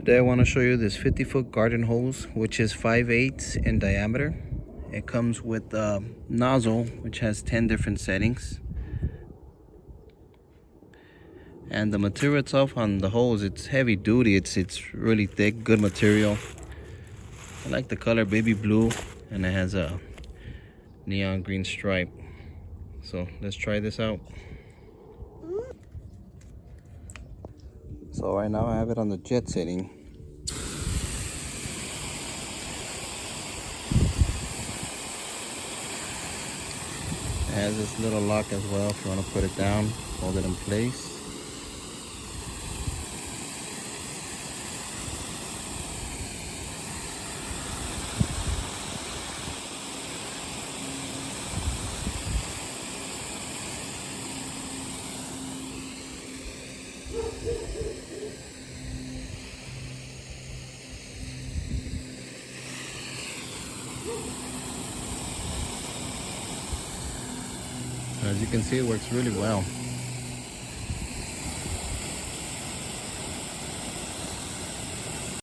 Today I want to show you this 50-foot garden hose, which is 5/8 in diameter. It comes with a nozzle, which has 10 different settings. And the material itself on the hose, it's heavy duty. It's really thick, good material. I like the color baby blue, and it has a neon green stripe. So let's try this out. So right now I have it on the jet setting. It has this little lock as well if you want to put it down, hold it in place. As you can see, it works really well.